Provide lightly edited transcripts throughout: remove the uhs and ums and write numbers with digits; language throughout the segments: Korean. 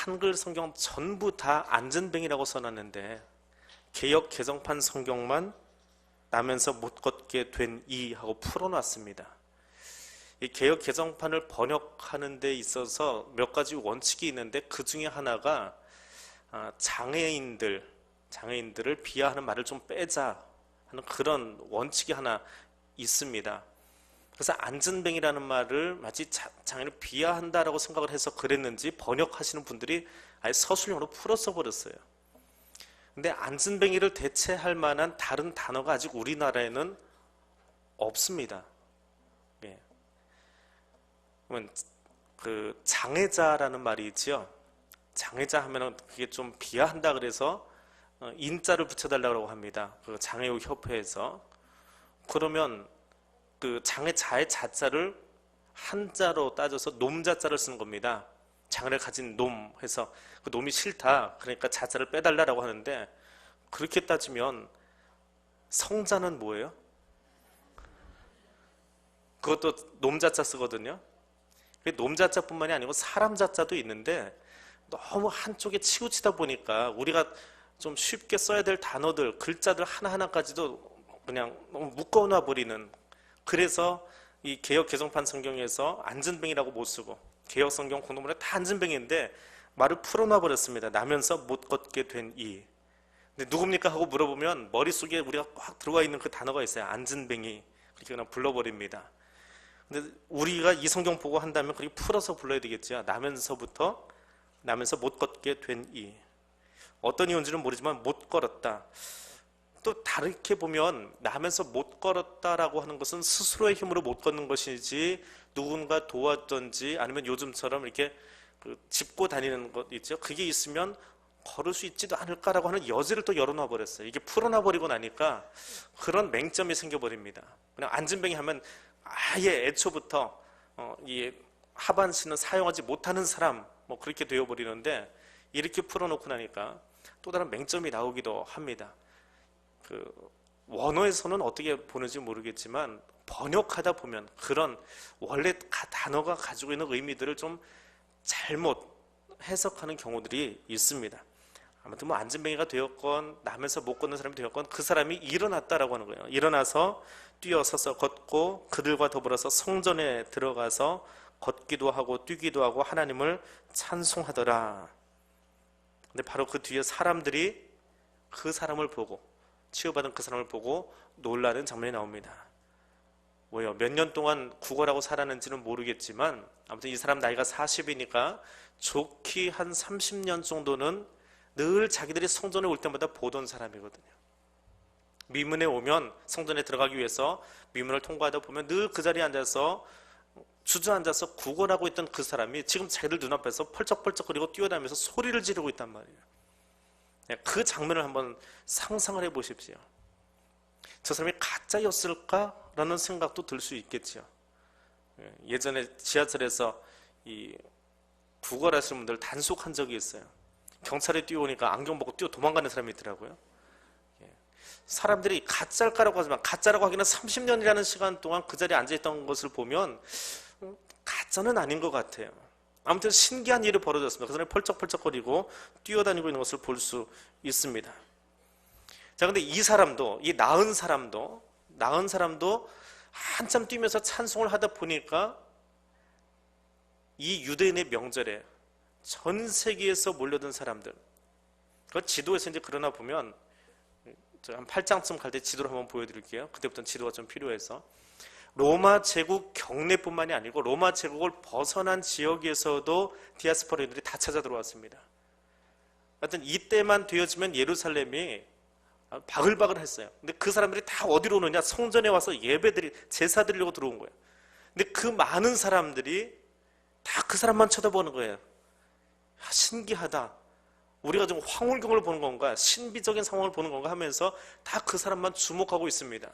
한글 성경 전부 다 안전뱅이라고 써놨는데 개역 개정판 성경만 나면서 못 걷게 된 이 하고 풀어놨습니다. 이 개역 개정판을 번역하는 데 있어서 몇 가지 원칙이 있는데 그 중에 하나가 장애인들을 비하하는 말을 좀 빼자 하는 그런 원칙이 하나 있습니다. 그래서 안전뱅이라는 말을 마치 장애인을 비하한다라고 생각을 해서 그랬는지 번역하시는 분들이 아예 서술형으로 풀어 써버렸어요. 근데 안전뱅이를 대체할 만한 다른 단어가 아직 우리나라에는 없습니다. 예. 그러면 그 장애자라는 말이 있죠. 장애자 하면은 그게 좀 비하한다 그래서 인자를 붙여달라고 합니다. 그 장애우 협회에서. 그러면 그 장애자의 자자를 한자로 따져서 놈자자를 쓰는 겁니다. 장애를 가진 놈 해서 그 놈이 싫다 그러니까 자자를 빼달라고 하는데, 그렇게 따지면 성자는 뭐예요? 그것도 놈자자 쓰거든요. 놈자자뿐만이 아니고 사람자자도 있는데 너무 한쪽에 치우치다 보니까 우리가 좀 쉽게 써야 될 단어들, 글자들 하나하나까지도 그냥 너무 묶어놔 버리는, 그래서 이 개역 개정판 성경에서 안전뱅이라고 못 쓰고 개역 성경 공동문에 다 안전뱅이인데 말을 풀어놔 버렸습니다. 나면서 못 걷게 된 이. 근데 누굽니까 하고 물어보면 머릿속에 우리가 꽉 들어와 있는 그 단어가 있어요. 안전뱅이. 그렇게 그냥 불러버립니다. 근데 우리가 이 성경 보고 한다면 그렇게 풀어서 불러야 되겠죠. 나면서 못 걷게 된 이. 어떤 이유인지는 모르지만 못 걸었다. 또 다르게 보면 나면서 못 걸었다라고 하는 것은 스스로의 힘으로 못 걷는 것이지 누군가 도왔던지 아니면 요즘처럼 이렇게 짚고 다니는 것 있죠. 그게 있으면 걸을 수 있지도 않을까라고 하는 여지를 또 열어놔 버렸어요. 이게 풀어놔 버리고 나니까 그런 맹점이 생겨버립니다. 그냥 안전뱅이 하면 아예 애초부터 이 하반신은 사용하지 못하는 사람 뭐 그렇게 되어버리는데, 이렇게 풀어놓고 나니까 또 다른 맹점이 나오기도 합니다. 원어에서는 어떻게 보는지 모르겠지만 번역하다 보면 그런 원래 단어가 가지고 있는 의미들을 좀 잘못 해석하는 경우들이 있습니다. 아무튼 뭐 안전뱅이가 되었건 나면서 못 걷는 사람이 되었건 그 사람이 일어났다라고 하는 거예요. 일어나서 뛰어서서 걷고 그들과 더불어서 성전에 들어가서 걷기도 하고 뛰기도 하고 하나님을 찬송하더라. 근데 바로 그 뒤에 사람들이 그 사람을 보고, 치유받은 그 사람을 보고 놀라는 장면이 나옵니다. 뭐요? 몇 년 동안 구걸하고 살았는지는 모르겠지만 아무튼 이 사람 나이가 40이니까 좋기 한 30년 정도는 늘 자기들이 성전에 올 때마다 보던 사람이거든요. 미문에 오면 성전에 들어가기 위해서 미문을 통과하다 보면 늘 그 자리에 앉아서 주저앉아서 구걸하고 있던 그 사람이 지금 자기들 눈앞에서 펄쩍펄쩍거리고 뛰어다니면서 소리를 지르고 있단 말이에요. 그 장면을 한번 상상을 해보십시오. 저 사람이 가짜였을까라는 생각도 들 수 있겠죠. 예전에 지하철에서 이 구걸하시는 분들 단속한 적이 있어요. 경찰에 뛰어오니까 안경 벗고 뛰어 도망가는 사람이 있더라고요. 사람들이 가짜일까라고 하지만 가짜라고 하기는 30년이라는 시간 동안 그 자리에 앉아있던 것을 보면 가짜는 아닌 것 같아요. 아무튼 신기한 일이 벌어졌습니다. 그 사람이 펄쩍펄쩍거리고 뛰어다니고 있는 것을 볼 수 있습니다. 자, 근데 이 사람도, 이 나은 사람도 한참 뛰면서 찬송을 하다 보니까 이 유대인의 명절에 전 세계에서 몰려든 사람들, 그 지도에서 이제 그러나 보면 한 8장쯤 갈 때 지도를 한번 보여드릴게요. 그때부터는 지도가 좀 필요해서. 로마 제국 경내뿐만이 아니고 로마 제국을 벗어난 지역에서도 디아스포라인들이 다 찾아 들어왔습니다. 하여튼 이때만 되어지면 예루살렘이 바글바글 했어요. 근데 그 사람들이 다 어디로 오느냐? 성전에 와서 제사 드리려고 들어온 거예요. 근데 그 많은 사람들이 다 그 사람만 쳐다보는 거예요. 신기하다. 우리가 좀 황홀경을 보는 건가? 신비적인 상황을 보는 건가? 하면서 다 그 사람만 주목하고 있습니다.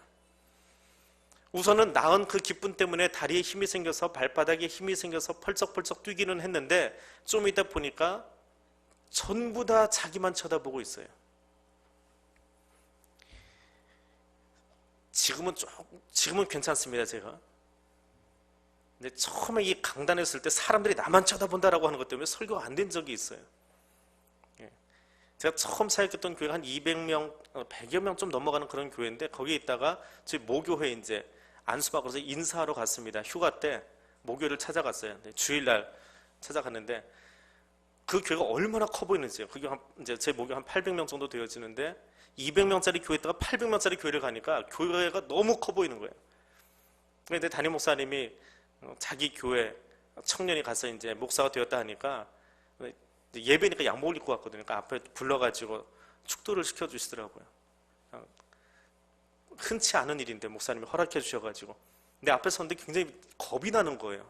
우선은 나은 그 기쁨 때문에 다리에 힘이 생겨서 발바닥에 힘이 생겨서 펄쩍펄쩍 뛰기는 했는데 좀 이따 보니까 전부 다 자기만 쳐다보고 있어요. 지금은 괜찮습니다, 제가. 근데 처음에 이 강단에 있을 때 사람들이 나만 쳐다본다라고 하는 것 때문에 설교가 안 된 적이 있어요. 제가 처음 사역했던 교회가 한 200명, 100여 명 좀 넘어가는 그런 교회인데 거기에 있다가 저희 모교회 이제 안수받고서 인사하러 갔습니다. 휴가 때 모교를 찾아갔어요. 주일날 찾아갔는데 그 교회가 얼마나 커 보이는지요. 그게 이제 제 모교 한 800명 정도 되어지는데 200명짜리 교회에다가 800명짜리 교회를 가니까 교회가 너무 커 보이는 거예요. 근데 담임 목사님이 자기 교회 청년이 가서 이제 목사가 되었다 하니까 예배니까 양복을 입고 왔거든요. 그러니까 앞에 불러가지고 축도를 시켜주시더라고요. 흔치 않은 일인데 목사님이 허락해 주셔가지고 내 앞에 섰는데 굉장히 겁이 나는 거예요.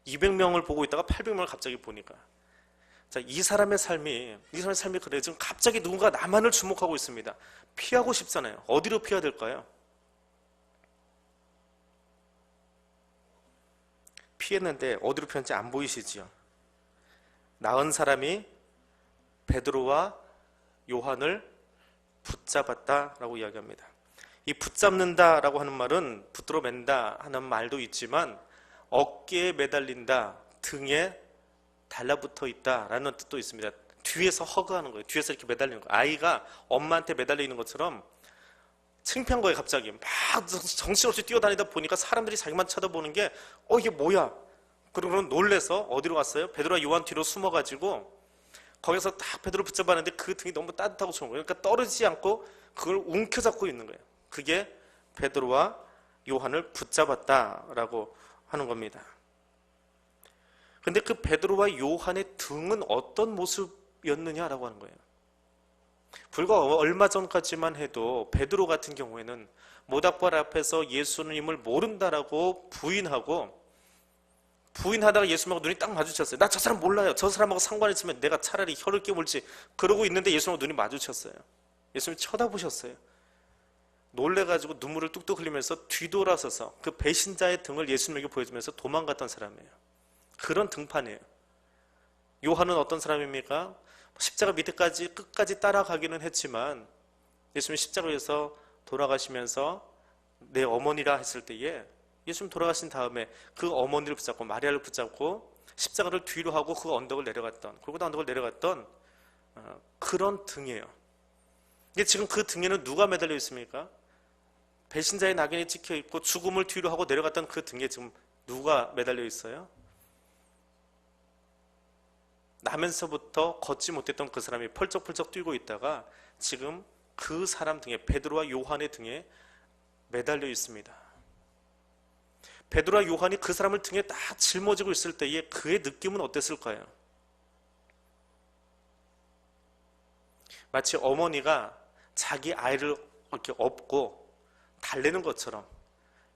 200명을 보고 있다가 800명을 갑자기 보니까 자, 이 사람의 삶이 그래 지금 갑자기 누군가 나만을 주목하고 있습니다. 피하고 싶잖아요. 어디로 피해야 될까요? 피했는데 어디로 피했는지 안 보이시지요? 나은 사람이 베드로와 요한을 붙잡았다라고 이야기합니다. 이 붙잡는다라고 하는 말은 붙들어 맨다 하는 말도 있지만 어깨에 매달린다, 등에 달라붙어 있다라는 뜻도 있습니다. 뒤에서 허그하는 거예요. 뒤에서 이렇게 매달리는 거예요. 아이가 엄마한테 매달리는 것처럼 창피한 거예요. 갑자기 막 정신없이 뛰어다니다 보니까 사람들이 자기만 쳐다보는 게 이게 뭐야? 그러고 놀래서 어디로 갔어요? 베드로와 요한 뒤로 숨어가지고 거기서 딱 베드로 붙잡았는데 그 등이 너무 따뜻하고 좋은 거예요. 그러니까 떨어지지 않고 그걸 움켜잡고 있는 거예요. 그게 베드로와 요한을 붙잡았다라고 하는 겁니다. 근데 그 베드로와 요한의 등은 어떤 모습이었느냐라고 하는 거예요. 불과 얼마 전까지만 해도 베드로 같은 경우에는 모닥불 앞에서 예수님을 모른다라고 부인하다가 예수님하고 눈이 딱 마주쳤어요. 나 저 사람 몰라요. 저 사람하고 상관 있으면 내가 차라리 혀를 깨물지. 그러고 있는데 예수님하고 눈이 마주쳤어요. 예수님이 쳐다보셨어요. 놀래가지고 눈물을 뚝뚝 흘리면서 뒤돌아서서 그 배신자의 등을 예수님에게 보여주면서 도망갔던 사람이에요. 그런 등판이에요. 요한은 어떤 사람입니까? 십자가 밑에까지 끝까지 따라가기는 했지만 예수님이 십자가에서 돌아가시면서 내 어머니라 했을 때에 예수님 돌아가신 다음에 그 어머니를 붙잡고 마리아를 붙잡고 십자가를 뒤로 하고 그 언덕을 내려갔던 골고다 언덕을 내려갔던 그런 등이에요. 근데 지금 그 등에는 누가 매달려 있습니까? 배신자의 낙인이 찍혀 있고 죽음을 뒤로 하고 내려갔던 그 등에 지금 누가 매달려 있어요? 나면서부터 걷지 못했던 그 사람이 펄쩍펄쩍 뛰고 있다가 지금 그 사람 등에 베드로와 요한의 등에 매달려 있습니다. 베드로와 요한이 그 사람을 등에 딱 짊어지고 있을 때에 그의 느낌은 어땠을까요? 마치 어머니가 자기 아이를 이렇게 업고 달래는 것처럼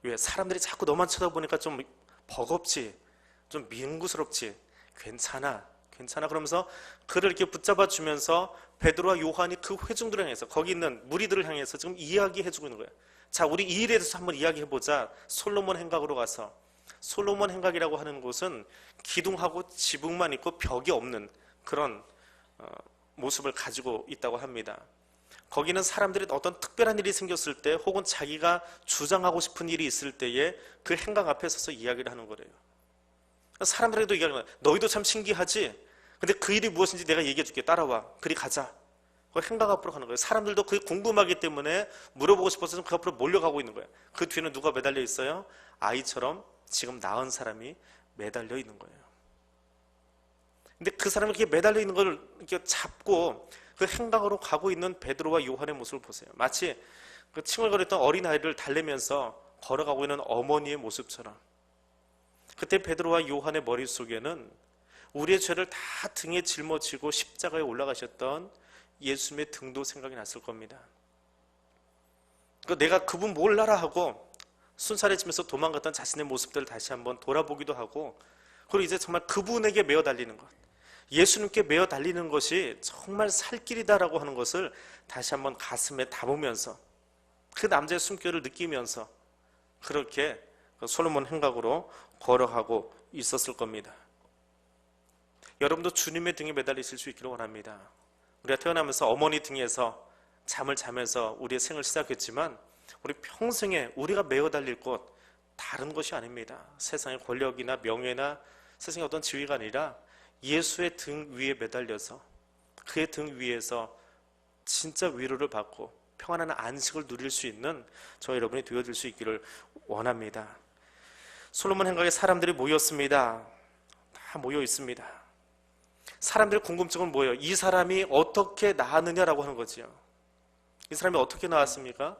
왜 사람들이 자꾸 너만 쳐다보니까 좀 버겁지, 좀 민구스럽지, 괜찮아 그러면서 그를 이렇게 붙잡아 주면서 베드로와 요한이 그 회중들을 향해서 거기 있는 무리들을 향해서 지금 이야기해주고 있는 거예요. 자, 우리 이 일에 대해서 한번 이야기해보자. 솔로몬 행각으로 가서 솔로몬 행각이라고 하는 곳은 기둥하고 지붕만 있고 벽이 없는 그런 모습을 가지고 있다고 합니다. 거기는 사람들이 어떤 특별한 일이 생겼을 때 혹은 자기가 주장하고 싶은 일이 있을 때에 그 행각 앞에 서서 이야기를 하는 거래요. 사람들에게도 이야기하는 거예요. 너희도 참 신기하지? 근데 그 일이 무엇인지 내가 얘기해 줄게. 따라와. 그리 가자. 그 행각 앞으로 가는 거예요. 사람들도 그게 궁금하기 때문에 물어보고 싶어서 그 앞으로 몰려가고 있는 거예요. 그 뒤에는 누가 매달려 있어요? 아이처럼 지금 낳은 사람이 매달려 있는 거예요. 근데 그 사람이 이렇게 매달려 있는 걸 이렇게 잡고 그 행각으로 가고 있는 베드로와 요한의 모습을 보세요. 마치 그 칭얼거렸던 어린아이를 달래면서 걸어가고 있는 어머니의 모습처럼. 그때 베드로와 요한의 머릿속에는 우리의 죄를 다 등에 짊어지고 십자가에 올라가셨던 예수님의 등도 생각이 났을 겁니다. 내가 그분 몰라라 하고 순살해지면서 도망갔던 자신의 모습들을 다시 한번 돌아보기도 하고, 그리고 이제 정말 그분에게 매어 달리는 것, 예수님께 매어 달리는 것이 정말 살 길이다라고 하는 것을 다시 한번 가슴에 담으면서 그 남자의 숨결을 느끼면서 그렇게 솔로몬 행각으로 걸어가고 있었을 겁니다. 여러분도 주님의 등에 매달리실 수 있기를 원합니다. 우리가 태어나면서 어머니 등에서 잠을 자면서 우리의 생을 시작했지만 우리 평생에 우리가 매어 달릴 곳 다른 것이 아닙니다. 세상의 권력이나 명예나 세상의 어떤 지위가 아니라 예수의 등 위에 매달려서 그의 등 위에서 진짜 위로를 받고 평안한 안식을 누릴 수 있는 저 여러분이 되어줄 수 있기를 원합니다. 솔로몬 행각에 사람들이 모였습니다. 다 모여 있습니다. 사람들의 궁금증은 뭐예요? 이 사람이 어떻게 나았느냐라고 하는 거지요. 이 사람이 어떻게 나왔습니까?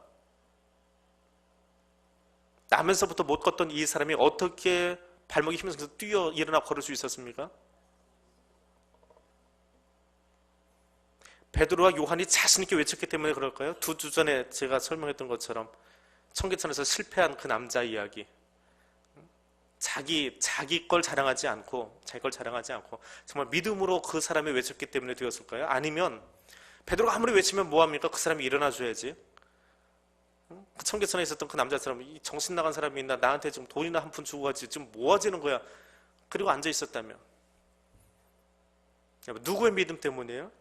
나면서부터 못 걷던 이 사람이 어떻게 발목이 힘이 생겨서 뛰어 일어나 걸을 수 있었습니까? 베드로와 요한이 자신 있게 외쳤기 때문에 그럴까요? 두 주 전에 제가 설명했던 것처럼 청계천에서 실패한 그 남자 이야기. 자기 걸 자랑하지 않고 정말 믿음으로 그 사람이 외쳤기 때문에 되었을까요? 아니면 베드로가 아무리 외치면 뭐합니까? 그 사람이 일어나 줘야지. 그 청계천에 있었던 그 남자처럼 이 정신 나간 사람이 있나, 나한테 지금 돈이나 한 푼 주고 가지 지금 뭐 하지는 거야? 그리고 앉아 있었다면 누구의 믿음 때문이에요?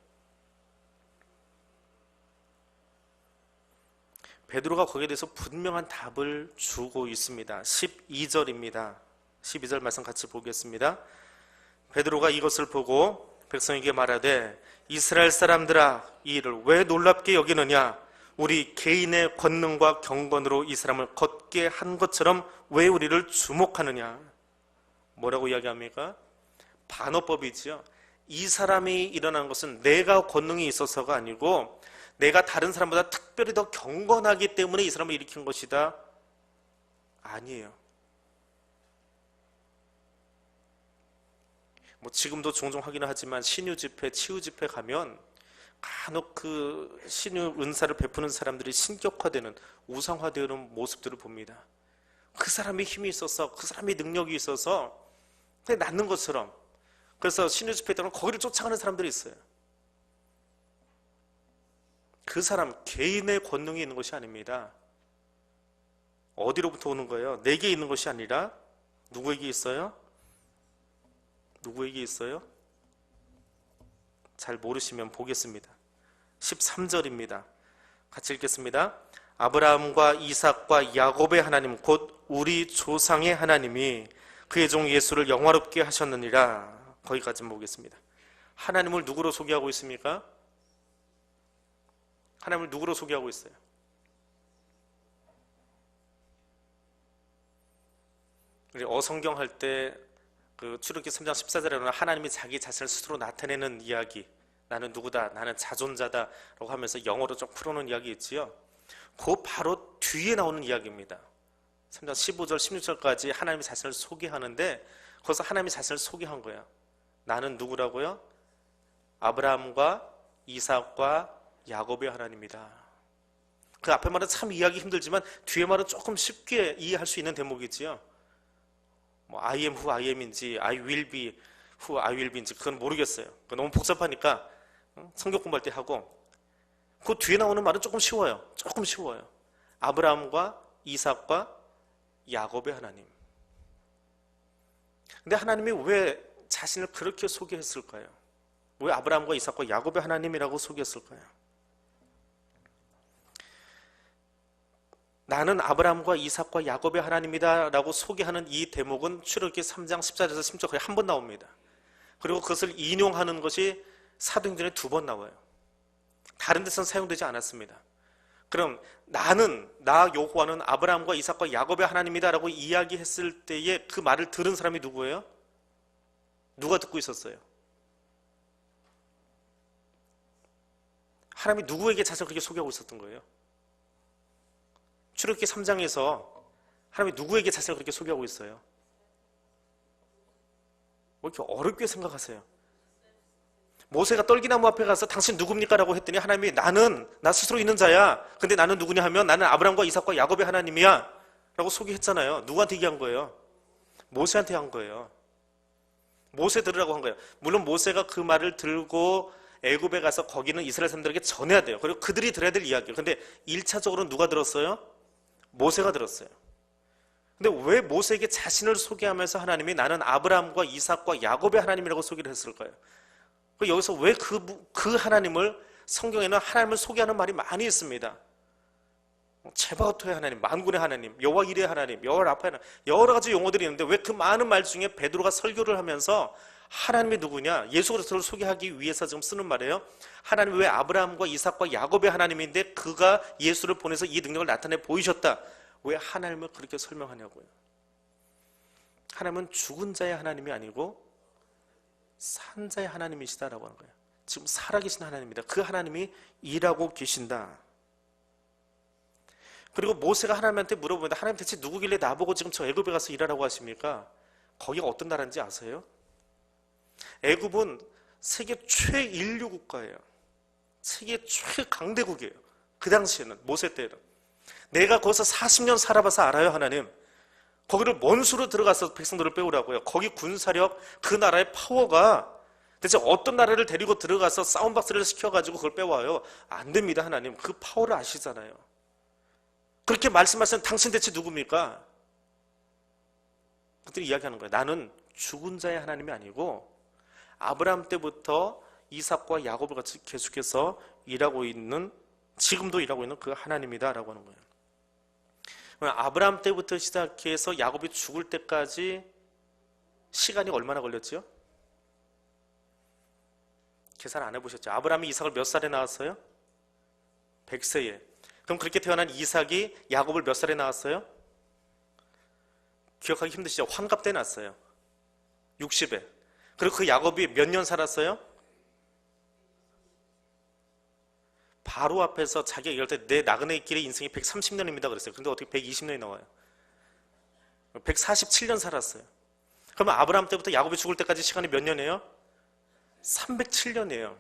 베드로가 거기에 대해서 분명한 답을 주고 있습니다. 12절입니다. 12절 말씀 같이 보겠습니다. 베드로가 이것을 보고 백성에게 말하되 이스라엘 사람들아, 이 일을 왜 놀랍게 여기느냐? 우리 개인의 권능과 경건으로 이 사람을 걷게 한 것처럼 왜 우리를 주목하느냐? 뭐라고 이야기합니까? 반어법이지요. 이 사람이 일어난 것은 내가 권능이 있어서가 아니고 내가 다른 사람보다 특별히 더 경건하기 때문에 이 사람을 일으킨 것이다. 아니에요. 뭐 지금도 종종 하기는 하지만 신유 집회, 치유 집회 가면 간혹 그 신유 은사를 베푸는 사람들이 신격화되는, 우상화되는 모습들을 봅니다. 그 사람이 힘이 있어서, 그 사람이 능력이 있어서 그냥 낫는 것처럼. 그래서 신유 집회 때는 거기를 쫓아가는 사람들이 있어요. 그 사람 개인의 권능이 있는 것이 아닙니다. 어디로부터 오는 거예요? 내게 있는 것이 아니라 누구에게 있어요? 누구에게 있어요? 잘 모르시면 보겠습니다. 13절입니다. 같이 읽겠습니다. 아브라함과 이삭과 야곱의 하나님 곧 우리 조상의 하나님이 그의 종 예수를 영화롭게 하셨느니라. 거기까지 보겠습니다. 하나님을 누구로 소개하고 있습니까? 하나님을 누구로 소개하고 있어요? 우리 어성경 할 때 그 출애굽기 3장 14절에는 하나님이 자기 자신을 스스로 나타내는 이야기, 나는 누구다, 나는 자존자다 라고 하면서 영어로 좀 풀어놓은 이야기 있지요. 그 바로 뒤에 나오는 이야기입니다. 3장 15절 16절까지 하나님이 자신을 소개하는데 거기서 하나님이 자신을 소개한 거예요. 나는 누구라고요? 아브라함과 이삭과 야곱의 하나님이다. 그 앞에 말은 참 이해하기 힘들지만 뒤에 말은 조금 쉽게 이해할 수 있는 대목이지요. 뭐 I am who I am인지 I will be who I will be인지 그건 모르겠어요. 너무 복잡하니까 성경 공부할 때 하고, 그 뒤에 나오는 말은 조금 쉬워요. 조금 쉬워요. 아브라함과 이삭과 야곱의 하나님. 근데 하나님이 왜 자신을 그렇게 소개했을까요? 왜 아브라함과 이삭과 야곱의 하나님이라고 소개했을까요? 나는 아브라함과 이삭과 야곱의 하나님이다 라고 소개하는 이 대목은 출애굽기 3장 14절에서 16절 거의 한 번 나옵니다. 그리고 그것을 인용하는 것이 사도행전에 2번 나와요. 다른 데서는 사용되지 않았습니다. 그럼 나 여호와는 아브라함과 이삭과 야곱의 하나님이다 라고 이야기했을 때에 그 말을 들은 사람이 누구예요? 누가 듣고 있었어요? 하나님이 누구에게 자신을 그렇게 소개하고 있었던 거예요? 출애굽기 3장에서 하나님이 누구에게 자신을 그렇게 소개하고 있어요? 왜 이렇게 어렵게 생각하세요? 모세가 떨기나무 앞에 가서 당신 누굽니까? 라고 했더니 하나님이 나 스스로 있는 자야. 근데 나는 누구냐 하면 나는 아브라함과 이삭과 야곱의 하나님이야 라고 소개했잖아요. 누구한테 얘기한 거예요? 모세한테 한 거예요. 모세 들으라고 한 거예요. 물론 모세가 그 말을 들고 애굽에 가서 거기는 이스라엘 사람들에게 전해야 돼요. 그리고 그들이 들어야 될 이야기예요. 근데 1차적으로 누가 들었어요? 모세가 들었어요. 근데 왜 모세에게 자신을 소개하면서 하나님이 나는 아브라함과 이삭과 야곱의 하나님이라고 소개를 했을까요? 여기서 왜 그 하나님을, 성경에는 하나님을 소개하는 말이 많이 있습니다. 제바오토의 하나님, 만군의 하나님, 여호와 이레의 하나님, 여호와 라파의 하나님, 여러 가지 용어들이 있는데 왜 그 많은 말 중에 베드로가 설교를 하면서 하나님이 누구냐? 예수 그리스도를 소개하기 위해서 지금 쓰는 말이에요. 하나님이 왜 아브라함과 이삭과 야곱의 하나님인데 그가 예수를 보내서 이 능력을 나타내 보이셨다. 왜 하나님을 그렇게 설명하냐고요. 하나님은 죽은 자의 하나님이 아니고 산 자의 하나님이시다라고 하는 거예요. 지금 살아계신 하나님입니다. 그 하나님이 일하고 계신다. 그리고 모세가 하나님한테 물어봅니다. 하나님 대체 누구길래 나보고 지금 저 애굽에 가서 일하라고 하십니까? 거기가 어떤 나라인지 아세요? 애굽은 세계 최인류 국가예요. 세계 최강대국이에요. 그 당시에는, 모세 때는. 내가 거기서 40년 살아봐서 알아요, 하나님. 거기를 원수로 들어가서 백성들을 빼오라고요. 거기 군사력, 그 나라의 파워가 대체 어떤 나라를 데리고 들어가서 싸움박스를 시켜가지고 그걸 빼와요? 안 됩니다, 하나님. 그 파워를 아시잖아요. 그렇게 말씀하시는 당신 대체 누굽니까? 그들이 이야기하는 거예요. 나는 죽은 자의 하나님이 아니고 아브라함 때부터 이삭과 야곱을 같이 계속해서 일하고 있는, 지금도 일하고 있는 그 하나님이다 라고 하는 거예요. 아브라함 때부터 시작해서 야곱이 죽을 때까지 시간이 얼마나 걸렸죠? 계산 안 해보셨죠? 아브라함이 이삭을 몇 살에 낳았어요? 100세에. 그럼 그렇게 태어난 이삭이 야곱을 몇 살에 낳았어요? 기억하기 힘드시죠? 환갑 때 낳았어요. 60에. 그리고 그 야곱이 몇 년 살았어요? 바로 앞에서 자기가 얘기할 때 내 나그네 길의 인생이 130년입니다 그랬어요. 근데 어떻게 120년이 나와요? 147년 살았어요. 그러면 아브라함 때부터 야곱이 죽을 때까지 시간이 몇 년이에요? 307년이에요.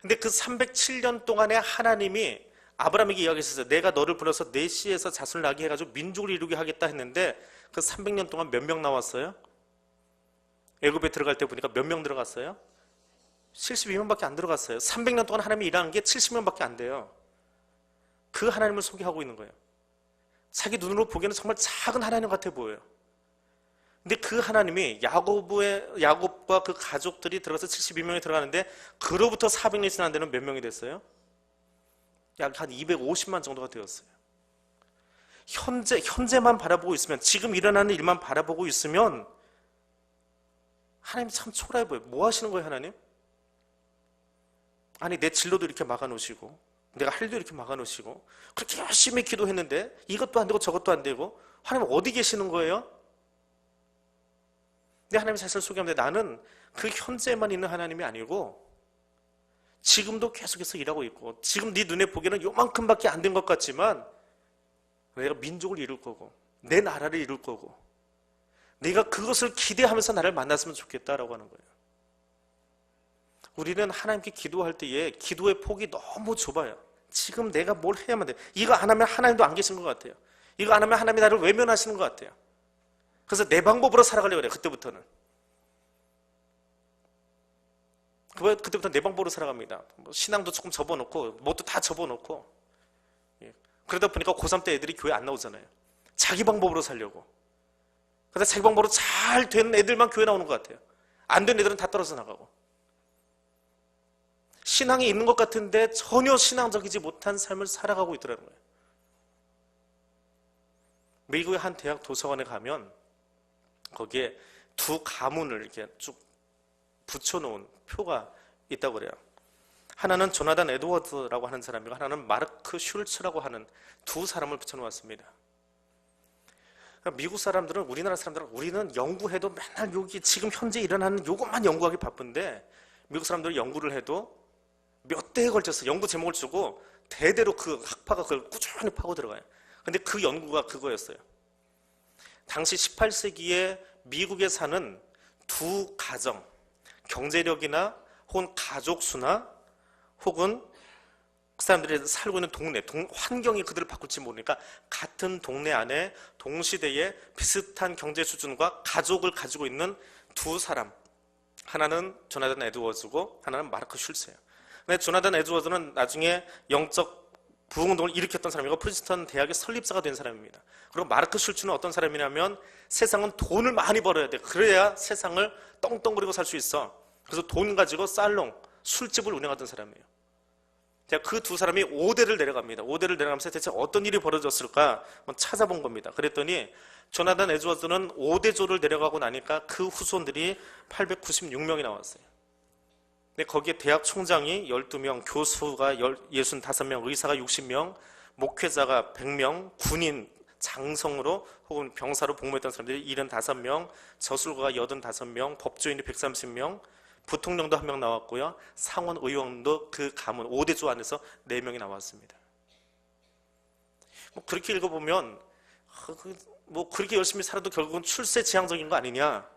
근데 그 307년 동안에 하나님이 아브라함에게 이야기했어요. 내가 너를 불러서 내 씨에서 자손을 나게 해가지고 민족을 이루게 하겠다 했는데 그 300년 동안 몇 명 나왔어요? 애굽에 들어갈 때 보니까 몇 명 들어갔어요? 72명밖에 안 들어갔어요. 300년 동안 하나님이 일하는 게 70명밖에 안 돼요. 그 하나님을 소개하고 있는 거예요. 자기 눈으로 보기에는 정말 작은 하나님 같아 보여요. 근데 그 하나님이 야곱과 그 가족들이 들어가서 72명이 들어가는데 그로부터 400년이 지난 데는 몇 명이 됐어요? 약 한 250만 정도가 되었어요. 현재만 바라보고 있으면, 지금 일어나는 일만 바라보고 있으면 하나님 참 초라해 보여요. 뭐 하시는 거예요, 하나님? 아니, 내 진로도 이렇게 막아놓으시고 내가 할 일도 이렇게 막아놓으시고 그렇게 열심히 기도했는데 이것도 안 되고 저것도 안 되고 하나님 어디 계시는 거예요? 근데 하나님 자신을 소개하는데 나는 그 현재만 있는 하나님이 아니고 지금도 계속해서 일하고 있고 지금 네 눈에 보기에는 요만큼밖에 안 된 것 같지만 내가 민족을 이룰 거고 내 나라를 이룰 거고 내가 그것을 기대하면서 나를 만났으면 좋겠다라고 하는 거예요. 우리는 하나님께 기도할 때에 기도의 폭이 너무 좁아요. 지금 내가 뭘 해야만 돼. 이거 안 하면 하나님도 안 계신 것 같아요. 이거 안 하면 하나님이 나를 외면하시는 것 같아요. 그래서 내 방법으로 살아가려고 그래요. 그때부터는. 그때부터 내 방법으로 살아갑니다. 신앙도 조금 접어놓고 뭣도 다 접어놓고 그러다 보니까 고3 때 애들이 교회 안 나오잖아요. 자기 방법으로 살려고. 그래서 자기 방법으로 잘 되는 애들만 교회 나오는 것 같아요. 안 되는 애들은 다 떨어져 나가고. 신앙이 있는 것 같은데 전혀 신앙적이지 못한 삶을 살아가고 있더라는 거예요. 미국의 한 대학 도서관에 가면 거기에 두 가문을 이렇게 쭉 붙여놓은 표가 있다고 그래요. 하나는 조나단 에드워드라고 하는 사람이고 하나는 마르크 슐츠라고 하는 두 사람을 붙여놓았습니다. 미국 사람들은, 우리나라 사람들은 우리는 연구해도 맨날 여기 지금 현재 일어나는 요것만 연구하기 바쁜데 미국 사람들은 연구를 해도 몇 대에 걸쳐서 연구 제목을 주고 대대로 그 학파가 그걸 꾸준히 파고 들어가요. 근데 그 연구가 그거였어요. 당시 18세기에 미국에 사는 두 가정, 경제력이나 혹은 가족 수나 혹은 그 사람들이 살고 있는 동네, 환경이 그들을 바꿀지 모르니까 같은 동네 안에 동시대에 비슷한 경제 수준과 가족을 가지고 있는 두 사람, 하나는 조나단 에드워즈고 하나는 마르크 슐츠예요. 근데 조나단 에드워즈는 나중에 영적 부흥운동을 일으켰던 사람이고 프린스턴 대학의 설립자가 된 사람입니다. 그리고 마르크 슐츠는 어떤 사람이냐면 세상은 돈을 많이 벌어야 돼. 그래야 세상을 떵떵거리고 살 수 있어. 그래서 돈 가지고 살롱, 술집을 운영하던 사람이에요. 제가 그 두 사람이 5대를 내려갑니다. 5대를 내려가면서 대체 어떤 일이 벌어졌을까 한번 찾아본 겁니다. 그랬더니 조나단 에드워즈는 5대조를 내려가고 나니까 그 후손들이 896명이 나왔어요. 근데 거기에 대학 총장이 12명, 교수가 65명, 의사가 60명, 목회자가 100명, 군인, 장성으로 혹은 병사로 복무했던 사람들이 75명, 저술가가 85명, 법조인이 130명, 부통령도 1명 나왔고요. 상원 의원도 그 가문 5대조 안에서 4명이 나왔습니다. 뭐 그렇게 읽어보면 뭐 그렇게 열심히 살아도 결국은 출세 지향적인 거 아니냐.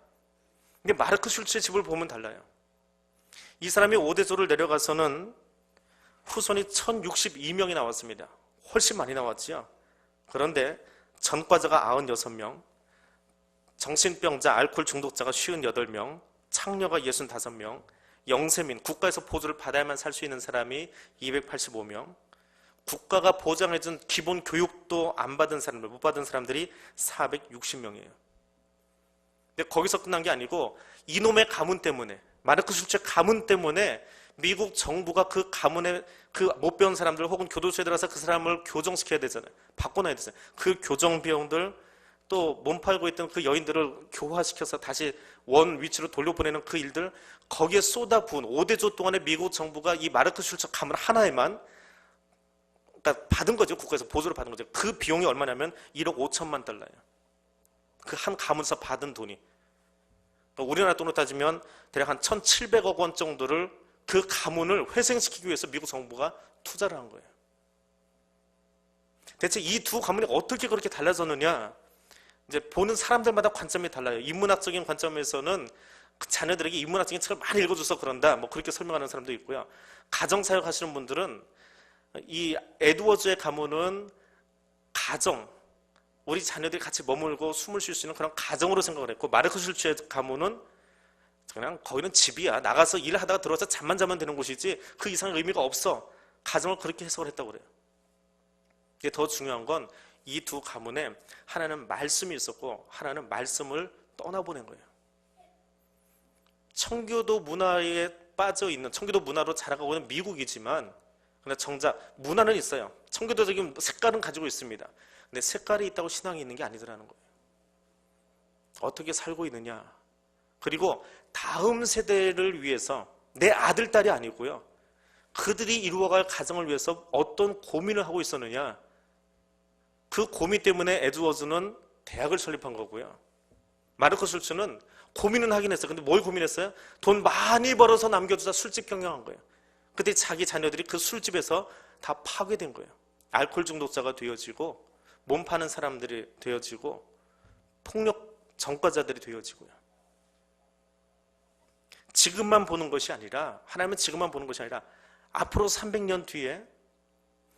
근데 마르크 슐츠의 집을 보면 달라요. 이 사람이 5대조를 내려가서는 후손이 1062명이 나왔습니다. 훨씬 많이 나왔지요. 그런데 전과자가 96명, 정신병자, 알코올 중독자가 58명, 창녀가 65명, 영세민, 국가에서 보조를 받아야만 살 수 있는 사람이 285명, 국가가 보장해준 기본 교육도 안 받은 사람들, 못 받은 사람들이 460명이에요. 근데 거기서 끝난 게 아니고 이놈의 가문 때문에, 마르크 슐츠의 가문 때문에 미국 정부가 그 가문에 그 못 배운 사람들 혹은 교도소에 들어가서 그 사람을 교정시켜야 되잖아요. 바꿔놔야 되잖아요. 그 교정 비용들, 또 몸 팔고 있던 그 여인들을 교화시켜서 다시 원 위치로 돌려보내는 그 일들, 거기에 쏟아부은 5대조 동안에 미국 정부가 이 마르크 슐츠 가문 하나에만 그러니까 받은 거죠. 국가에서 보조를 받은 거죠. 그 비용이 얼마냐면 1억 5천만 달러예요. 그 한 가문에서 받은 돈이. 그러니까 우리나라 돈으로 따지면 대략 한 1,700억 원 정도를 그 가문을 회생시키기 위해서 미국 정부가 투자를 한 거예요. 대체 이 두 가문이 어떻게 그렇게 달라졌느냐? 이제 보는 사람들마다 관점이 달라요. 인문학적인 관점에서는 그 자녀들에게 인문학적인 책을 많이 읽어줘서 그런다. 뭐 그렇게 설명하는 사람도 있고요. 가정사역 하시는 분들은 이 에드워즈의 가문은 가정, 우리 자녀들이 같이 머물고 숨을 쉴 수 있는 그런 가정으로 생각을 했고, 마르크 슐츠의 가문은 그냥 거기는 집이야. 나가서 일하다가 들어와서 잠만 자면 되는 곳이지 그 이상의 의미가 없어. 가정을 그렇게 해석을 했다고 그래요. 이게 더 중요한 건 이 두 가문에 하나는 말씀이 있었고 하나는 말씀을 떠나보낸 거예요. 청교도 문화에 빠져 있는, 청교도 문화로 자라가고 있는 미국이지만 그러나 정작 문화는 있어요. 청교도적인 색깔은 가지고 있습니다. 근데 색깔이 있다고 신앙이 있는 게 아니더라는 거예요. 어떻게 살고 있느냐. 그리고 다음 세대를 위해서 내 아들, 딸이 아니고요. 그들이 이루어갈 가정을 위해서 어떤 고민을 하고 있었느냐. 그 고민 때문에 에드워즈는 대학을 설립한 거고요. 마르크 슐츠는 고민은 하긴 했어요. 근데 뭘 고민했어요? 돈 많이 벌어서 남겨두자 술집 경영한 거예요. 그때 자기 자녀들이 그 술집에서 다 파괴된 거예요. 알코올 중독자가 되어지고 몸 파는 사람들이 되어지고 폭력 전과자들이 되어지고요. 지금만 보는 것이 아니라, 하나님은 지금만 보는 것이 아니라 앞으로 300년 뒤에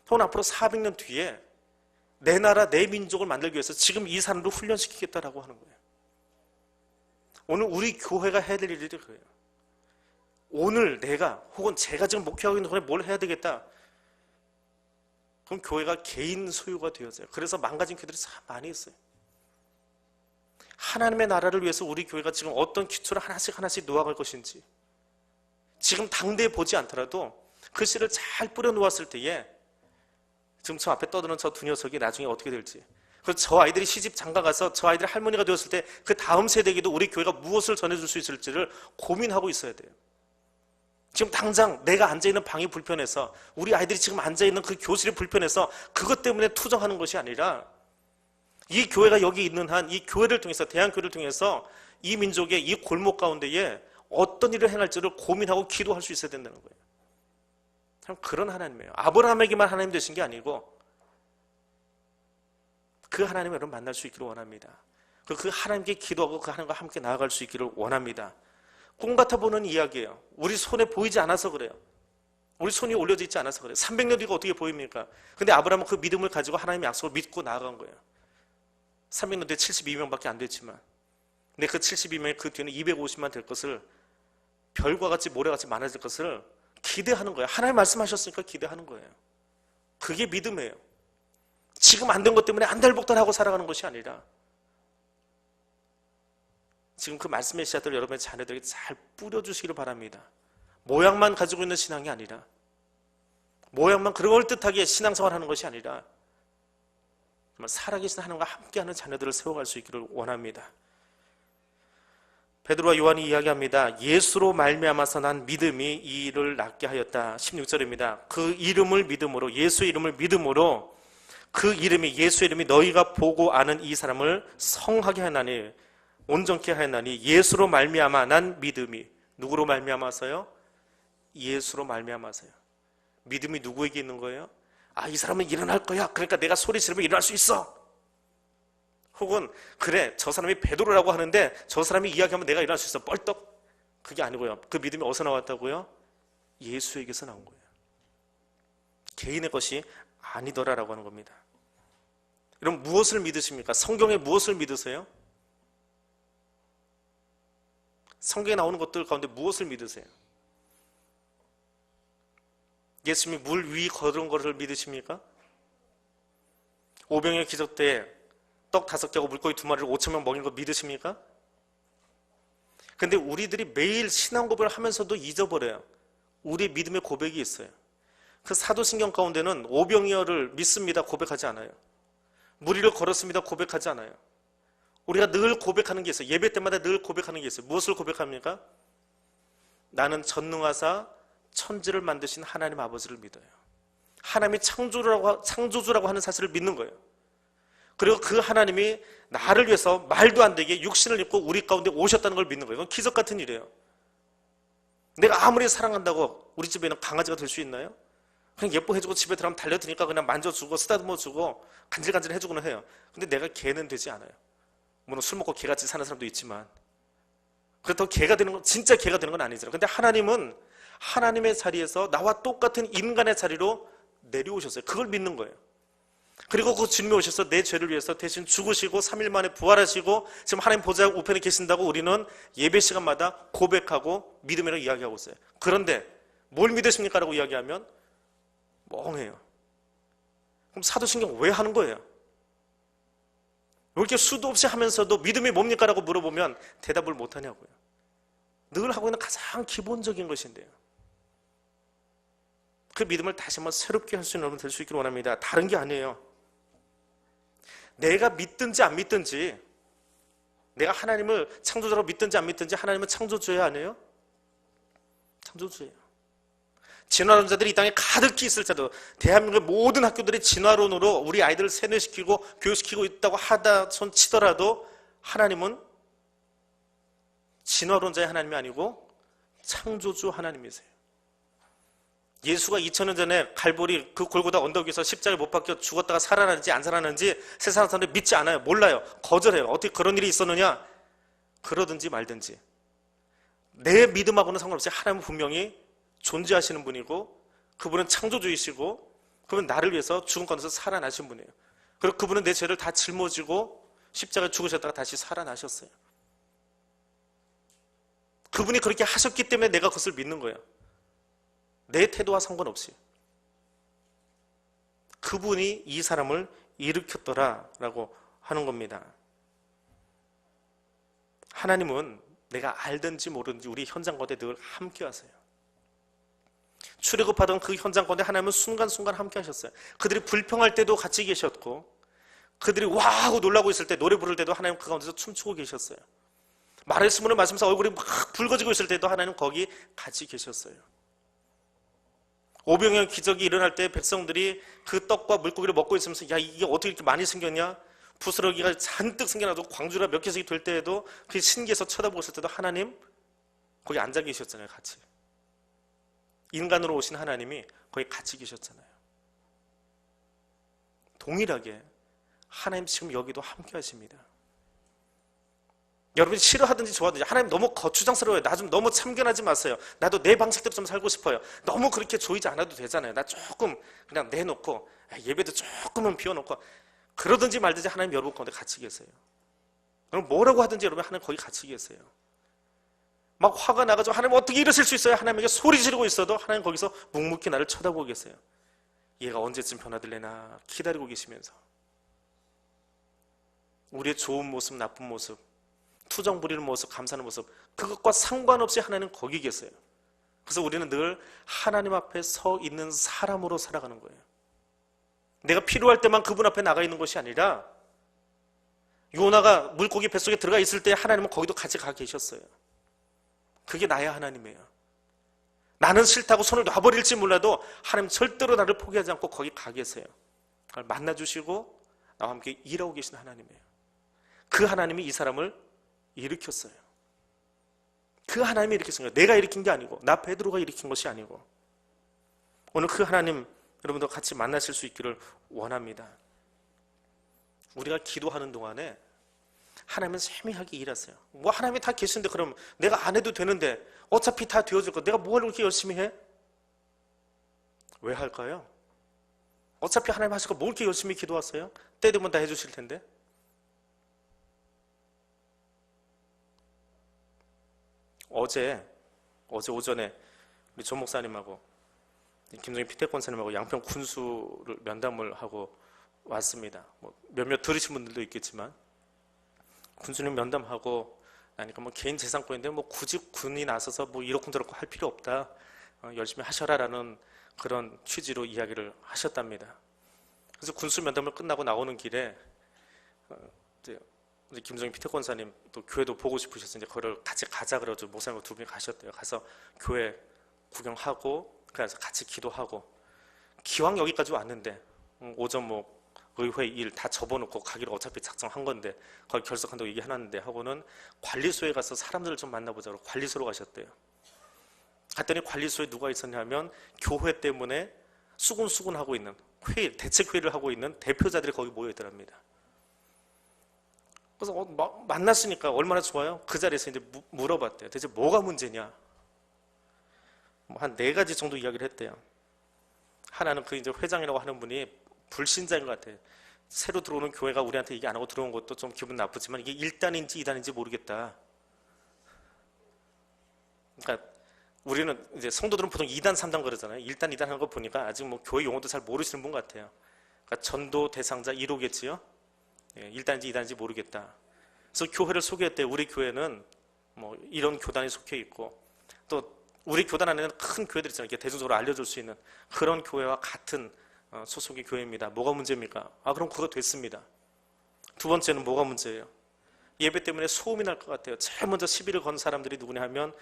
혹은 앞으로 400년 뒤에 내 나라, 내 민족을 만들기 위해서 지금 이 사람을 훈련시키겠다라고 하는 거예요. 오늘 우리 교회가 해야 될 일이 그거예요. 오늘 내가 혹은 제가 지금 목회하고 있는 동안에 뭘 해야 되겠다. 그럼 교회가 개인 소유가 되었어요. 그래서 망가진 교회들이 참 많이 있어요. 하나님의 나라를 위해서 우리 교회가 지금 어떤 기초를 하나씩 놓아갈 것인지, 지금 당대에 보지 않더라도 그 씨를 잘 뿌려 놓았을 때에 지금 저 앞에 떠드는 저 두 녀석이 나중에 어떻게 될지, 그리고 저 아이들이 시집 장가가서 저 아이들이 할머니가 되었을 때 그 다음 세대에게도 우리 교회가 무엇을 전해줄 수 있을지를 고민하고 있어야 돼요. 지금 당장 내가 앉아있는 방이 불편해서, 우리 아이들이 지금 앉아있는 그 교실이 불편해서 그것 때문에 투정하는 것이 아니라, 이 교회가 여기 있는 한 이 교회를 통해서, 대한교회를 통해서 이 민족의 이 골목 가운데에 어떤 일을 행할지를 고민하고 기도할 수 있어야 된다는 거예요. 참 그런 하나님이에요. 아브라함에게만 하나님 되신 게 아니고 그 하나님을 여러분 만날 수 있기를 원합니다. 그 하나님께 기도하고 그 하나님과 함께 나아갈 수 있기를 원합니다. 꿈 같아 보는 이야기예요. 우리 손에 보이지 않아서 그래요. 우리 손이 올려져 있지 않아서 그래요. 300년 뒤가 어떻게 보입니까? 근데 아브라함은 그 믿음을 가지고 하나님의 약속을 믿고 나아간 거예요. 300년 뒤에 72명밖에 안 됐지만, 근데 그 72명의 그 뒤에는 250만 될 것을, 별과 같이 모래같이 많아질 것을 기대하는 거예요. 하나님 말씀하셨으니까 기대하는 거예요. 그게 믿음이에요. 지금 안 된 것 때문에 안달복달하고 살아가는 것이 아니라, 지금 그 말씀의 씨앗들을 여러분의 자녀들에게 잘 뿌려주시기를 바랍니다. 모양만 가지고 있는 신앙이 아니라 모양만 그럴듯하게 신앙생활하는 것이 아니라 정말 살아계신 하나님과 함께하는 자녀들을 세워갈 수 있기를 원합니다. 베드로와 요한이 이야기합니다. 예수로 말미암아서 난 믿음이 이 일을 낫게 하였다. 16절입니다. 그 이름을 믿음으로, 예수의 이름을 믿음으로, 그 이름이, 예수의 이름이 너희가 보고 아는 이 사람을 성하게 하나니, 온전케 하였나니, 예수로 말미암아 난 믿음이, 누구로 말미암아서요? 예수로 말미암아서요. 믿음이 누구에게 있는 거예요? 아, 이 사람은 일어날 거야. 그러니까 내가 소리 지르면 일어날 수 있어. 혹은 그래, 저 사람이 베드로라고 하는데 저 사람이 이야기하면 내가 일어날 수 있어. 뻘떡. 그게 아니고요. 그 믿음이 어디서 나왔다고요? 예수에게서 나온 거예요. 개인의 것이 아니더라라고 하는 겁니다. 여러분, 무엇을 믿으십니까? 성경에 무엇을 믿으세요? 성경에 나오는 것들 가운데 무엇을 믿으세요? 예수님이 물 위 걸은 것을 믿으십니까? 오병이어 기적 때 떡 5개하고 물고기 2마리를 5,000명 먹인 거 믿으십니까? 근데 우리들이 매일 신앙 고백을 하면서도 잊어버려요. 우리의 믿음의 고백이 있어요. 그 사도신경 가운데는 오병이어를 믿습니다 고백하지 않아요. 무리를 걸었습니다 고백하지 않아요. 우리가 늘 고백하는 게 있어요. 예배 때마다 늘 고백하는 게 있어요. 무엇을 고백합니까? 나는 전능하사 천지를 만드신 하나님 아버지를 믿어요. 하나님이 창조주라고 하는 사실을 믿는 거예요. 그리고 그 하나님이 나를 위해서 말도 안 되게 육신을 입고 우리 가운데 오셨다는 걸 믿는 거예요. 이건 기적 같은 일이에요. 내가 아무리 사랑한다고 우리 집에는 강아지가 될 수 있나요? 그냥 예뻐해주고 집에 들어가면 달려드니까 그냥 만져주고 쓰다듬어주고 간질간질 해주고는 해요. 근데 내가 개는 되지 않아요. 물론 술 먹고 개같이 사는 사람도 있지만 그렇다고 개가 되는 건, 진짜 개가 되는 건 아니잖아요. 근데 하나님은 하나님의 자리에서 나와 똑같은 인간의 자리로 내려오셨어요. 그걸 믿는 거예요. 그리고 그 주님이 오셔서 내 죄를 위해서 대신 죽으시고 3일 만에 부활하시고 지금 하나님 보좌 우편에 계신다고 우리는 예배 시간마다 고백하고 믿음이라고 이야기하고 있어요. 그런데 뭘 믿으십니까? 라고 이야기하면 멍해요. 그럼 사도신경 왜 하는 거예요? 왜 이렇게 수도 없이 하면서도 믿음이 뭡니까? 라고 물어보면 대답을 못하냐고요. 늘 하고 있는 가장 기본적인 것인데요. 그 믿음을 다시 한번 새롭게 할 수 있는 여러분 될 수 있기를 원합니다. 다른 게 아니에요. 내가 믿든지 안 믿든지, 내가 하나님을 창조주라고 믿든지 안 믿든지 하나님은 창조주예요, 아니에요? 창조주예요. 진화론자들이 이 땅에 가득히 있을 때도 대한민국의 모든 학교들이 진화론으로 우리 아이들을 세뇌시키고 교육시키고 있다고 하다 손 치더라도 하나님은 진화론자의 하나님이 아니고 창조주 하나님이세요. 예수가 2000년 전에 갈보리 그 골고다 언덕 위에서 십자가에 못 박혀 죽었다가 살아나는지 안 살아나는지 세상 사람들이 믿지 않아요. 몰라요. 거절해요. 어떻게 그런 일이 있었느냐? 그러든지 말든지 내 믿음하고는 상관없이 하나님은 분명히 존재하시는 분이고 그분은 창조주이시고 그분은 나를 위해서 죽은 가운데서 살아나신 분이에요. 그리고 그분은 내 죄를 다 짊어지고 십자가에 죽으셨다가 다시 살아나셨어요. 그분이 그렇게 하셨기 때문에 내가 그것을 믿는 거예요. 내 태도와 상관없이 그분이 이 사람을 일으켰더라라고 하는 겁니다. 하나님은 내가 알든지 모르든지 우리 현장 가운데 늘 함께 하세요. 출애굽하던 그 현장 가운데 하나님은 순간순간 함께 하셨어요. 그들이 불평할 때도 같이 계셨고 그들이 와 하고 놀라고 있을 때 노래 부를 때도 하나님 그 가운데서 춤추고 계셨어요. 말씀을 말씀하면서 얼굴이 막 붉어지고 있을 때도 하나님 거기 같이 계셨어요. 오병이어 기적이 일어날 때 백성들이 그 떡과 물고기를 먹고 있으면서 야 이게 어떻게 이렇게 많이 생겼냐? 부스러기가 잔뜩 생겨나도 광주가 몇 개씩이 될 때에도 그 신기해서 쳐다보고 있을 때도 하나님 거기 앉아 계셨잖아요. 같이. 인간으로 오신 하나님이 거기 같이 계셨잖아요. 동일하게 하나님 지금 여기도 함께 하십니다. 여러분이 싫어하든지 좋아하든지 하나님 너무 거추장스러워요. 나 좀 너무 참견하지 마세요. 나도 내 방식대로 좀 살고 싶어요. 너무 그렇게 조이지 않아도 되잖아요. 나 조금 그냥 내놓고 예배도 조금은 비워놓고 그러든지 말든지 하나님 여러분 가운데 같이 계세요. 그럼 뭐라고 하든지 여러분 하나님 거기 같이 계세요. 막 화가 나가지고 하나님 어떻게 이러실 수 있어요? 하나님에게 소리 지르고 있어도 하나님 거기서 묵묵히 나를 쳐다보고 계세요. 얘가 언제쯤 변화될래나 기다리고 계시면서 우리의 좋은 모습 나쁜 모습 투정 부리는 모습 감사하는 모습 그것과 상관없이 하나님 거기 계세요. 그래서 우리는 늘 하나님 앞에 서 있는 사람으로 살아가는 거예요. 내가 필요할 때만 그분 앞에 나가 있는 것이 아니라 요나가 물고기 뱃속에 들어가 있을 때 하나님은 거기도 같이 가 계셨어요. 그게 나의 하나님이에요. 나는 싫다고 손을 놔버릴지 몰라도 하나님 절대로 나를 포기하지 않고 거기 가 계세요. 그걸 만나주시고 나와 함께 일하고 계신 하나님이에요. 그 하나님이 이 사람을 일으켰어요. 그 하나님이 일으켰은 거예요. 내가 일으킨 게 아니고, 나 베드로가 일으킨 것이 아니고. 오늘 그 하나님 여러분도 같이 만나실 수 있기를 원합니다. 우리가 기도하는 동안에 하나님은 세미하게 일하세요. 뭐 하나님이 다 계시는데 그럼 내가 안 해도 되는데 어차피 다 되어질 거 내가 뭘 그렇게 열심히 해? 왜 할까요? 어차피 하나님 하실 거 뭘 이렇게 열심히 기도하세요? 때 되면 다 해주실 텐데. 어제 오전에 우리 조 목사님하고 김정희 피태 권사님하고 양평 군수를 면담을 하고 왔습니다. 뭐 몇몇 들으신 분들도 있겠지만 군수님 면담하고 나니까 뭐 개인 재산권인데 뭐 굳이 군이 나서서 뭐 이렇고 할 필요 없다. 열심히 하셔라라는 그런 취지로 이야기를 하셨답니다. 그래서 군수 면담을 끝나고 나오는 길에 이제 김정희 피태 권사님 또 교회도 보고 싶으셔서 이제 그걸 같이 가자 그래가지고 목사님과 두 분이 가셨대요. 가서 교회 구경하고 그래서 같이 기도하고 기왕 여기까지 왔는데 오전 뭐 의회 일 다 접어놓고 가기로 어차피 작정한 건데 거기 결석한다고 얘기해놨는데 하고는 관리소에 가서 사람들을 좀 만나보자고 관리소로 가셨대요. 갔더니 관리소에 누가 있었냐면 교회 때문에 수군수군하고 있는 회의, 대책회의를 하고 있는 대표자들이 거기 모여있더랍니다. 그래서 만났으니까 얼마나 좋아요? 그 자리에서 이제 물어봤대요. 대체 뭐가 문제냐? 뭐 한 4가지 정도 이야기를 했대요. 하나는 그 이제 회장이라고 하는 분이 불신자인 것 같아요. 새로 들어오는 교회가 우리한테 얘기 안 하고 들어온 것도 좀 기분 나쁘지만 이게 1단인지 2단인지 모르겠다. 그러니까 우리는 이제 성도들은 보통 2단, 3단 그러잖아요. 1단, 2단 하는 거 보니까 아직 뭐 교회 용어도 잘 모르시는 분 같아요. 그러니까 전도 대상자 1호겠지요. 1단인지 2단인지 모르겠다. 그래서 교회를 소개했대요. 우리 교회는 뭐 이런 교단에 속해 있고 또 우리 교단 안에는 큰 교회들 있잖아요. 이렇게 대중적으로 알려줄 수 있는 그런 교회와 같은 소속의 교회입니다. 뭐가 문제입니까? 그럼 그거 됐습니다. 두 번째는 뭐가 문제예요? 예배 때문에 소음이 날 것 같아요. 제일 먼저 시비를 건 사람들이 누구냐 하면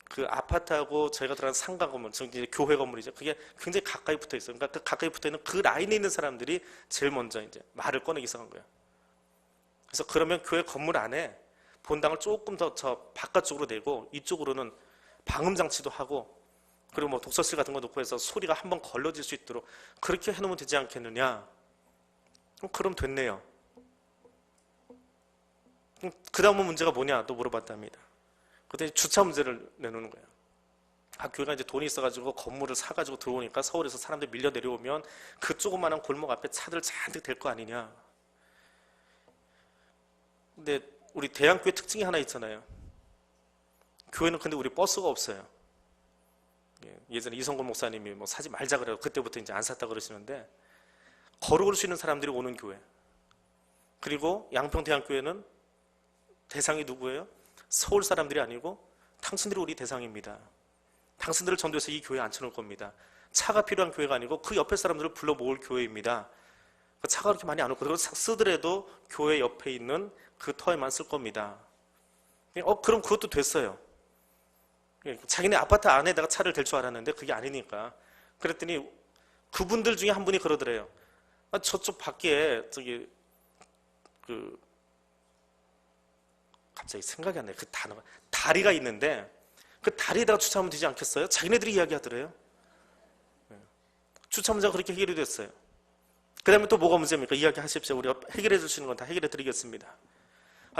그 아파트하고 저희가 들어간 상가 건물, 이제 교회 건물이죠. 그게 굉장히 가까이 붙어 있어요. 그러니까 그 가까이 붙어 있는 그 라인에 있는 사람들이 제일 먼저 이제 말을 꺼내기 시작한 거예요. 그래서 그러면 교회 건물 안에 본당을 조금 더 저 바깥쪽으로 내고 이쪽으로는 방음 장치도 하고 그리고 뭐 독서실 같은 거 놓고 해서 소리가 한번 걸러질 수 있도록 그렇게 해놓으면 되지 않겠느냐? 그럼 됐네요. 그 다음 문제가 뭐냐 또 물어봤답니다. 그때 주차 문제를 내놓는 거예요. 교회가 이제 돈이 있어가지고 건물을 사가지고 들어오니까 서울에서 사람들 밀려 내려오면 그 조그마한 골목 앞에 차들 잔뜩 될 거 아니냐. 근데 우리 대한교회 특징이 하나 있잖아요. 교회는 근데 우리 버스가 없어요. 예전에 이성곤 목사님이 뭐 사지 말자 그래요. 그때부터 이제 안 샀다 그러시는데 걸어올 수 있는 사람들이 오는 교회. 그리고 양평대한교회는 대상이 누구예요? 서울 사람들이 아니고 당신들이 우리 대상입니다. 당신들을 전도해서 이 교회에 앉혀놓을 겁니다. 차가 필요한 교회가 아니고 그 옆에 사람들을 불러 모을 교회입니다. 차가 그렇게 많이 안 오고 그리고 쓰더라도 교회 옆에 있는 그 터에만 쓸 겁니다. 그럼 그것도 됐어요. 자기네 아파트 안에다가 차를 댈 줄 알았는데 그게 아니니까. 그랬더니 그분들 중에 한 분이 그러더래요. 저쪽 밖에 저기 갑자기 생각이 안 나요. 그 단어가 다리가 있는데 그 다리에다가 주차하면 되지 않겠어요? 자기네들이 이야기하더래요. 주차 문제가 그렇게 해결이 됐어요. 그 다음에 또 뭐가 문제입니까? 이야기하십시오. 우리가 해결해 주시는 건 다 해결해 드리겠습니다.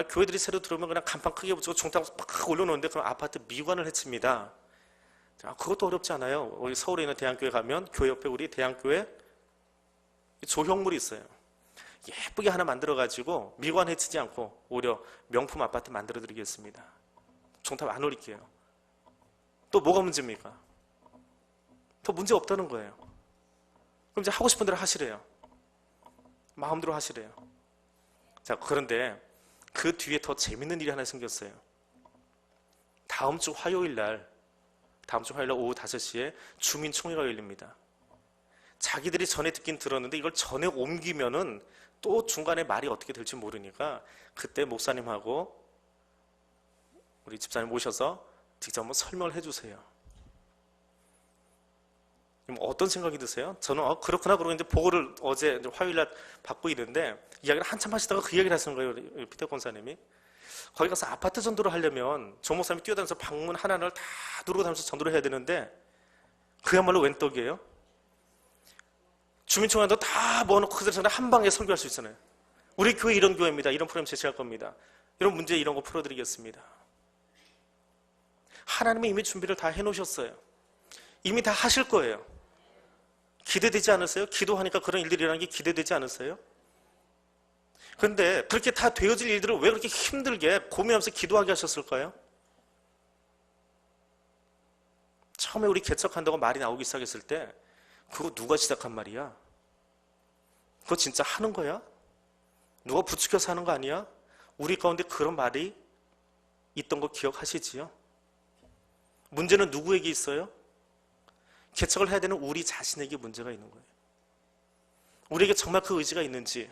교회들이 새로 들어오면 그냥 간판 크게 붙이고 종탑 팍 올려놓는데 그럼 아파트 미관을 해칩니다. 그것도 어렵지 않아요. 우리 서울에 있는 대한교회 가면 교회 옆에 우리 대한교회 조형물이 있어요. 예쁘게 하나 만들어가지고 미관 해치지 않고 오히려 명품 아파트 만들어 드리겠습니다. 종탑 안 올릴게요. 또 뭐가 문제입니까? 더 문제 없다는 거예요. 그럼 이제 하고 싶은 대로 하시래요. 마음대로 하시래요. 자, 그런데 그 뒤에 더 재밌는 일이 하나 생겼어요. 다음 주 화요일 날 다음 주 화요일 날 오후 5시에 주민총회가 열립니다. 자기들이 전에 듣긴 들었는데 이걸 전에 옮기면은 또 중간에 말이 어떻게 될지 모르니까 그때 목사님하고 우리 집사님 모셔서 직접 한번 설명을 해주세요. 어떤 생각이 드세요? 저는 그렇구나 그러고 이제 보고를 어제 화요일날 받고 있는데 이야기를 한참 하시다가 그 이야기를 하시는 거예요. 피터 권사님이. 거기 가서 아파트 전도를 하려면 조 목사님이 뛰어다니면서 방문 하나를 다 누르고 다니면서 전도를 해야 되는데 그야말로 웬 떡이에요? 주민총회도 다 모아놓고 그들 전에 한 방에 설교할 수 있잖아요. 우리 교회 이런 교회입니다. 이런 프로그램 제시할 겁니다. 이런 문제 이런 거 풀어드리겠습니다. 하나님이 이미 준비를 다 해놓으셨어요. 이미 다 하실 거예요. 기대되지 않으세요? 기도하니까 그런 일들이 일어나는 게 기대되지 않으세요? 그런데 그렇게 다 되어질 일들을 왜 그렇게 힘들게 고민하면서 기도하게 하셨을까요? 처음에 우리 개척한다고 말이 나오기 시작했을 때 그거 누가 시작한 말이야? 그거 진짜 하는 거야? 누가 부추겨서 하는 거 아니야? 우리 가운데 그런 말이 있던 거 기억하시지요? 문제는 누구에게 있어요? 개척을 해야 되는 우리 자신에게 문제가 있는 거예요. 우리에게 정말 그 의지가 있는지,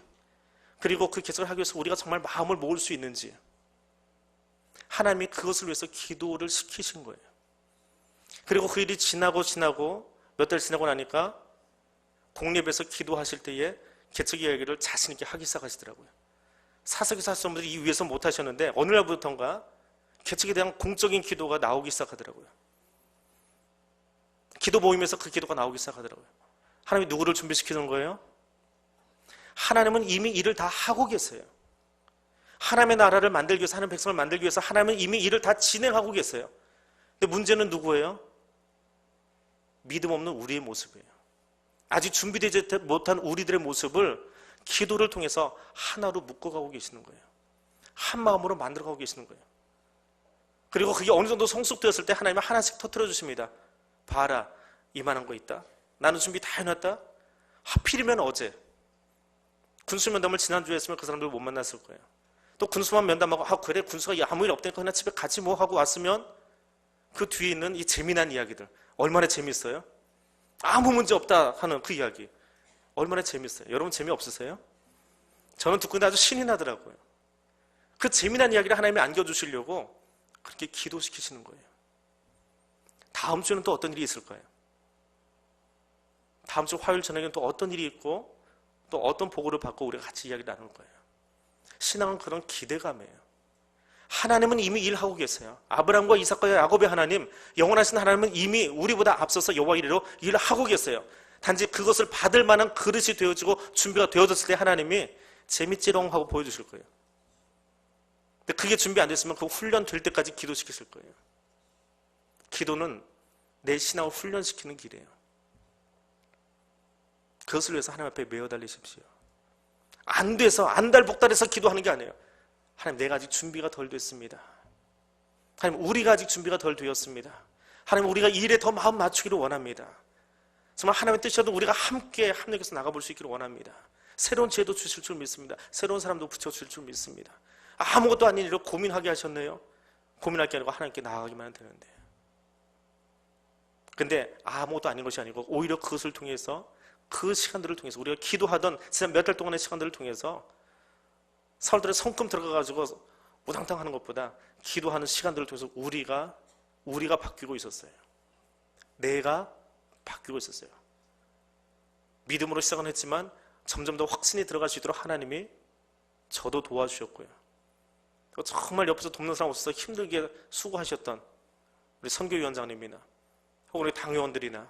그리고 그 개척을 하기 위해서 우리가 정말 마음을 모을 수 있는지, 하나님이 그것을 위해서 기도를 시키신 거예요. 그리고 그 일이 지나고 몇 달 지나고 나니까 공립에서 기도하실 때에 개척 이야기를 자신 있게 하기 시작하시더라고요. 사석에서 하시는 분들이 이 위에서 못 하셨는데 어느 날부터인가 개척에 대한 공적인 기도가 나오기 시작하더라고요. 기도 모임에서 그 기도가 나오기 시작하더라고요. 하나님이 누구를 준비시키는 거예요? 하나님은 이미 일을 다 하고 계세요. 하나님의 나라를 만들기 위해서, 하나님의 백성을 만들기 위해서 하나님은 이미 일을 다 진행하고 계세요. 근데 문제는 누구예요? 믿음 없는 우리의 모습이에요. 아직 준비되지 못한 우리들의 모습을 기도를 통해서 하나로 묶어가고 계시는 거예요. 한 마음으로 만들어가고 계시는 거예요. 그리고 그게 어느 정도 성숙되었을 때 하나님은 하나씩 터뜨려 주십니다. 봐라, 이만한 거 있다. 나는 준비 다 해놨다. 하필이면 어제 군수 면담을 지난주에 했으면 그 사람들 못 만났을 거예요. 또 군수만 면담하고 그래 군수가 아무 일 없다니까 그냥 집에 같이 뭐 하고 왔으면 그 뒤에 있는 이 재미난 이야기들 얼마나 재밌어요? 아무 문제 없다 하는 그 이야기 얼마나 재밌어요? 여러분 재미없으세요? 저는 듣고 있는데 아주 신이 나더라고요. 그 재미난 이야기를 하나님이 안겨주시려고 그렇게 기도시키시는 거예요. 다음 주에는 또 어떤 일이 있을까요? 다음 주 화요일 저녁에는 또 어떤 일이 있고 또 어떤 보고를 받고 우리가 같이 이야기를 나눌 거예요. 신앙은 그런 기대감이에요. 하나님은 이미 일하고 계세요. 아브라함과 이삭과 야곱의 하나님, 영원하신 하나님은 이미 우리보다 앞서서 여호와 이르로 일하고 계세요. 단지 그것을 받을 만한 그릇이 되어지고 준비가 되어졌을 때 하나님이 재밌지롱 하고 보여주실 거예요. 근데 그게 준비 안 됐으면 그 훈련 될 때까지 기도시키실 거예요. 기도는 내 신앙을 훈련시키는 길이에요. 그것을 위해서 하나님 앞에 매어 달리십시오. 안 돼서 안달복달해서 기도하는 게 아니에요. 하나님 내가 아직 준비가 덜 됐습니다. 하나님 우리가 아직 준비가 덜 되었습니다. 하나님 우리가 이 일에 더 마음 맞추기를 원합니다. 정말 하나님의 뜻이라도 우리가 함께 합력해서 나가볼 수 있기를 원합니다. 새로운 지혜도 주실 줄 믿습니다. 새로운 사람도 붙여주실 줄 믿습니다. 아무것도 아닌 일을 고민하게 하셨네요. 고민할 게 아니고 하나님께 나아가기만 하면 되는데, 근데 아무것도 아닌 것이 아니고 오히려 그것을 통해서 그 시간들을 통해서 우리가 기도하던 지난 몇 달 동안의 시간들을 통해서 서울들의 성금 들어가가지고 우당탕 하는 것보다 기도하는 시간들을 통해서 우리가 바뀌고 있었어요. 내가 바뀌고 있었어요. 믿음으로 시작은 했지만 점점 더 확신이 들어갈 수 있도록 하나님이 저도 도와주셨고요. 정말 옆에서 돕는 사람 없어서 힘들게 수고하셨던 우리 선교위원장님이나 혹은 우리 당회원들이나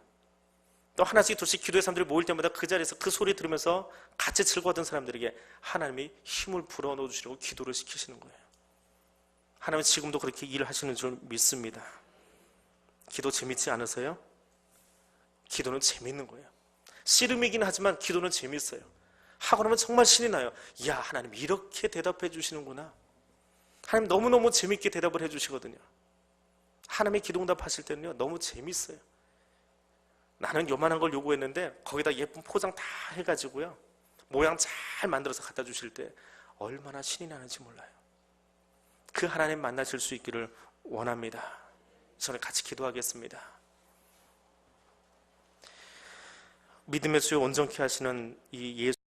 또 하나씩 둘씩 기도의 사람들이 모일 때마다 그 자리에서 그 소리 들으면서 같이 즐거워하던 사람들에게 하나님이 힘을 불어넣어 주시려고 기도를 시키시는 거예요. 하나님은 지금도 그렇게 일을 하시는 줄 믿습니다. 기도 재밌지 않으세요? 기도는 재밌는 거예요. 씨름이긴 하지만 기도는 재밌어요. 하고 나면 정말 신이 나요. 이야, 하나님 이렇게 대답해 주시는구나. 하나님 너무너무 재밌게 대답을 해 주시거든요. 하나님의 기도응답 하실 때는요 너무 재밌어요. 나는 요만한 걸 요구했는데 거기다 예쁜 포장 다 해가지고요 모양 잘 만들어서 갖다 주실 때 얼마나 신이 나는지 몰라요. 그 하나님 만나실 수 있기를 원합니다. 전에 같이 기도하겠습니다. 믿음의 주여 온전케 하시는 이 예수